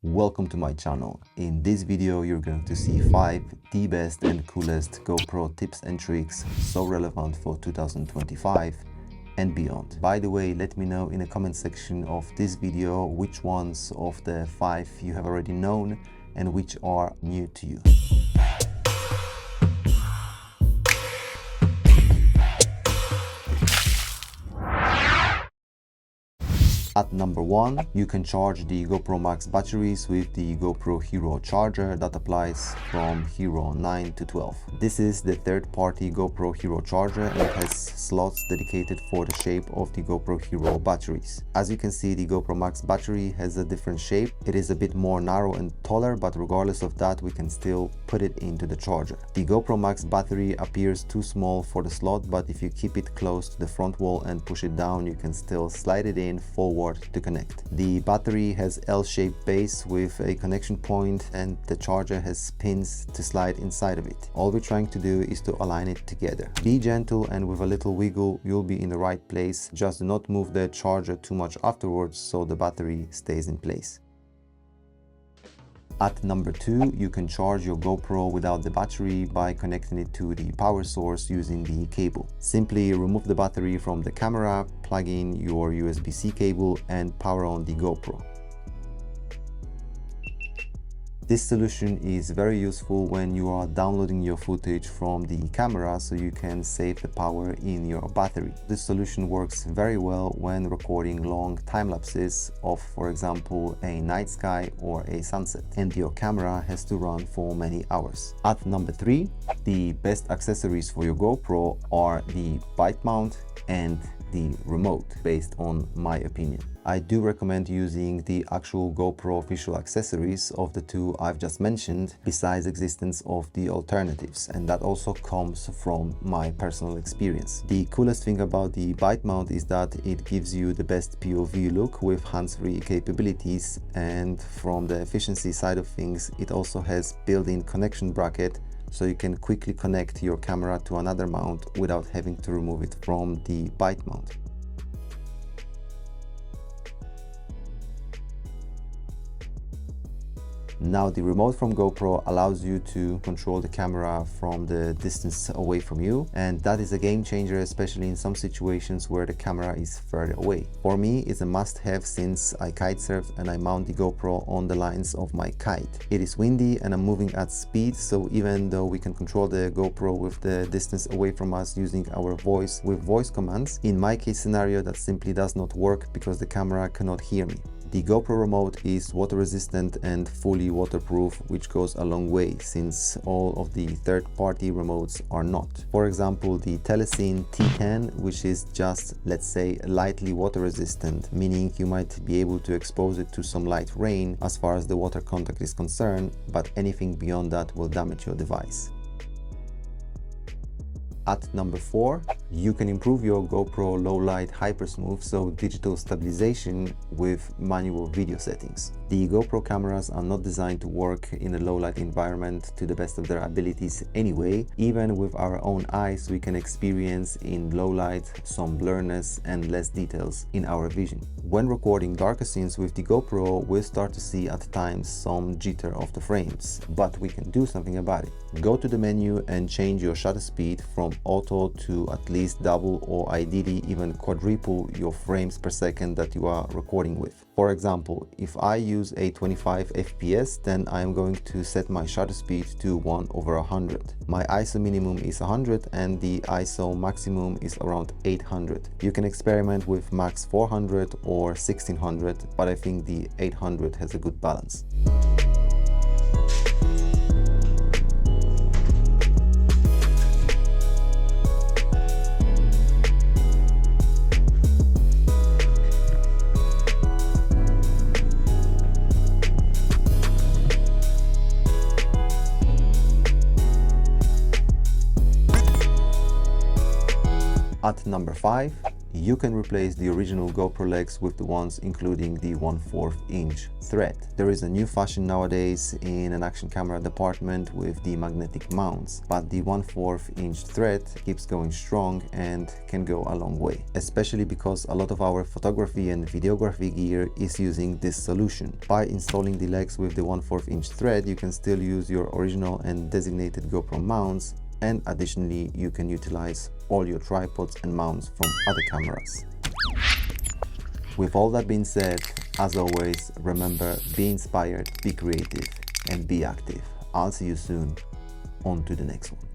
Welcome to my channel. In this video you're going to see 5 the best and coolest GoPro tips and tricks so relevant for 2025 and beyond. By the way, let me know in the comment section of this video which ones of the 5 you have already known and which are new to you. At number 1, you can charge the GoPro Max batteries with the GoPro Hero charger that applies from Hero 9 to 12. This is the third-party GoPro Hero charger and it has slots dedicated for the shape of the GoPro Hero batteries. As you can see, the GoPro Max battery has a different shape. It is a bit more narrow and taller, but regardless of that, we can still put it into the charger. The GoPro Max battery appears too small for the slot, but if you keep it close to the front wall and push it down, you can still slide it in forward to connect. The battery has L-shaped base with a connection point and the charger has pins to slide inside of it. All we're trying to do is to align it together. Be gentle and with a little wiggle you'll be in the right place. Just do not move the charger too much afterwards so the battery stays in place. At number 2, you can charge your GoPro without the battery by connecting it to the power source using the cable. Simply remove the battery from the camera, plug in your USB-C cable and power on the GoPro. This solution is very useful when you are downloading your footage from the camera so you can save the power in your battery. This solution works very well when recording long time lapses of, for example, a night sky or a sunset, and your camera has to run for many hours. At number 3, the best accessories for your GoPro are the bike mount and the remote, based on my opinion. I do recommend using the actual GoPro official accessories of the two I've just mentioned, besides existence of the alternatives, and that also comes from my personal experience. The coolest thing about the bike mount is that it gives you the best POV look with hands-free capabilities, and from the efficiency side of things, it also has built-in connection bracket so you can quickly connect your camera to another mount without having to remove it from the bike mount. Now the remote from GoPro allows you to control the camera from the distance away from you, and that is a game changer, especially in some situations where the camera is further away. For me, it's a must-have since I kitesurf and I mount the GoPro on the lines of my kite. It is windy and I'm moving at speed, so even though we can control the GoPro with the distance away from us using our voice with voice commands, in my case scenario that simply does not work because the camera cannot hear me. The GoPro remote is water resistant and fully waterproof, which goes a long way since all of the third-party remotes are not. For example, the Telescene T10, which is just, let's say, lightly water resistant, meaning you might be able to expose it to some light rain as far as the water contact is concerned, but anything beyond that will damage your device. At number 4, you can improve your GoPro low light hypersmooth, so digital stabilization, with manual video settings. The GoPro cameras are not designed to work in a low light environment to the best of their abilities anyway. Even with our own eyes, we can experience in low light some blurriness and less details in our vision. When recording darker scenes with the GoPro, we'll start to see at times some jitter of the frames, but we can do something about it. Go to the menu and change your shutter speed from auto to at least double or ideally even quadruple your frames per second that you are recording with. For example, if I use a 25 FPS, then I am going to set my shutter speed to 1/100. My ISO minimum is 100 and the ISO maximum is around 800. You can experiment with max 400 or 1600, but I think the 800 has a good balance. At number 5, You can replace the original GoPro legs with the ones including the 1/4 inch thread. There is a new fashion nowadays in an action camera department with the magnetic mounts, but the 1/4 inch thread keeps going strong and can go a long way, especially because a lot of our photography and videography gear is using this solution. By installing the legs with the 1/4 inch thread, you can still use your original and designated GoPro mounts, and additionally you can utilize all your tripods and mounts from other cameras. With all that being said, as always, remember, be inspired, be creative, and be active. I'll see you soon. On to the next one.